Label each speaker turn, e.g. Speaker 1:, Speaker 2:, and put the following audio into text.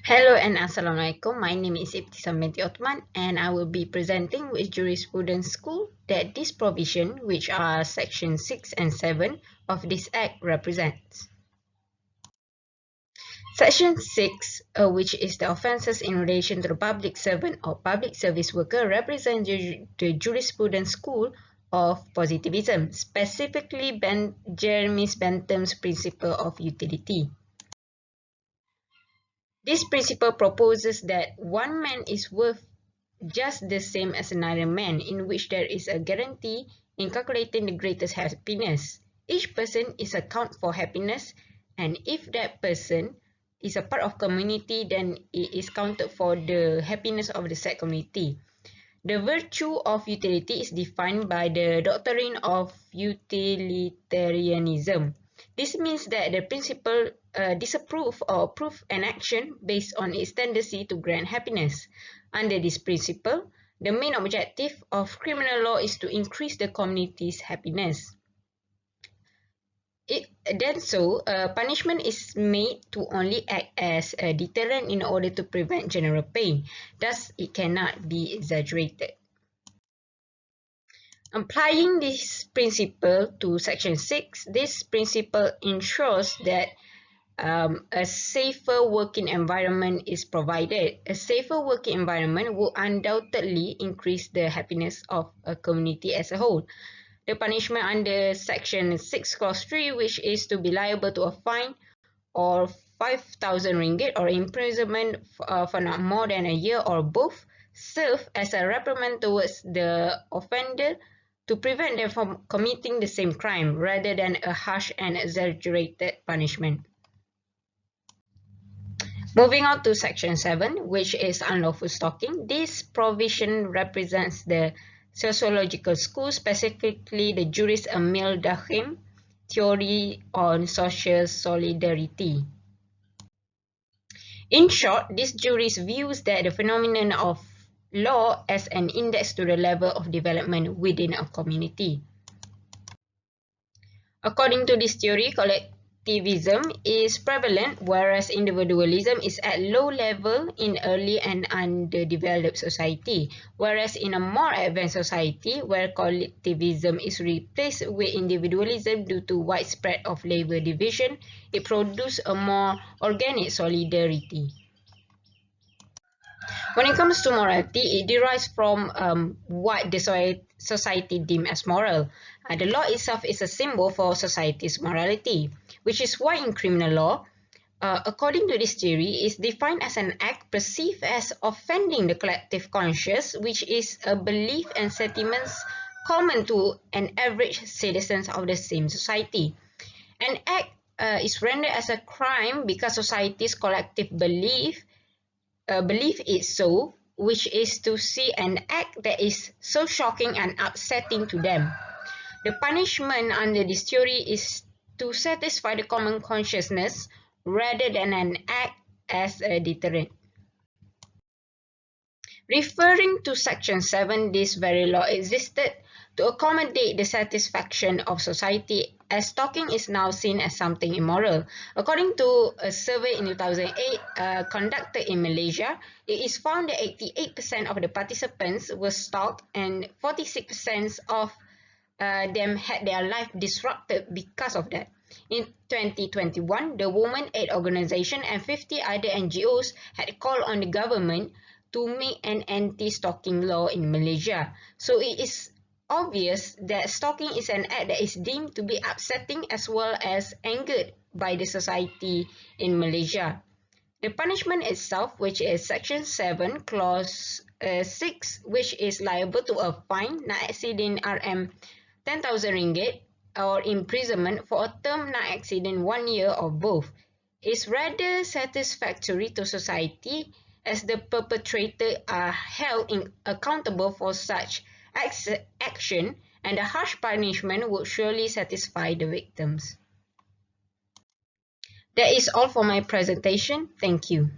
Speaker 1: Hello and Assalamualaikum. My name is Ibtisam binti Othman and I will be presenting with Jurisprudence School that this provision, which are Section 6 and 7 of this Act, represents. Section 6, which is the offences in relation to the public servant or public service worker, represents the Jurisprudence School of Positivism, specifically Jeremy Bentham's principle of utility. This principle proposes that one man is worth just the same as another man, in which there is a guarantee in calculating the greatest happiness. Each person is a count for happiness, and if that person is a part of community, then it is counted for the happiness of the said community. The virtue of utility is defined by the doctrine of utilitarianism. This means that the principle disapprove or approve an action based on its tendency to grant happiness. Under this principle, the main objective of criminal law is to increase the community's happiness. Punishment is made to only act as a deterrent in order to prevent general pain. Thus, it cannot be exaggerated. Applying this principle to Section 6, this principle ensures that a safer working environment is provided. A safer working environment will undoubtedly increase the happiness of a community as a whole. The punishment under Section 6 Clause 3, which is to be liable to a fine or 5,000 ringgit or imprisonment for not more than a year or both, serve as a reprimand towards the offender to prevent them from committing the same crime rather than a harsh and exaggerated punishment. Moving on to Section 7, which is unlawful stalking. This provision represents the sociological school, specifically the jurist Emil Durkheim theory on social solidarity. In short, this jurist views that the phenomenon of law as an index to the level of development within a community. According to this theory, collectivism is prevalent, whereas individualism is at low level in early and underdeveloped society, whereas in a more advanced society where collectivism is replaced with individualism due to widespread of labor division, it produces a more organic solidarity. When it comes to morality, it derives from what the society deems as moral. The law itself is a symbol for society's morality, which is why in criminal law, according to this theory, is defined as an act perceived as offending the collective conscience, which is a belief and sentiments common to an average citizens of the same society. An act is rendered as a crime because society's collective belief it so, which is to see an act that is so shocking and upsetting to them. The punishment under this theory is to satisfy the common consciousness rather than an act as a deterrent. Referring to Section 7, this very law existed to accommodate the satisfaction of society, as stalking is now seen as something immoral. According to a survey in 2008 conducted in Malaysia, it is found that 88% of the participants were stalked and 46% of them had their life disrupted because of that. In 2021, the Women Aid Organization and 50 other NGOs had called on the government to make an anti-stalking law in Malaysia. So it is obvious that stalking is an act that is deemed to be upsetting as well as angered by the society in Malaysia. The punishment itself, which is Section 7, Clause 6, which is liable to a fine not exceeding Rm 10,000 ringgit or imprisonment for a term not exceeding 1 year or both, is rather satisfactory to society as the perpetrators are held accountable for such action, and the harsh punishment would surely satisfy the victims. That is all for my presentation. Thank you.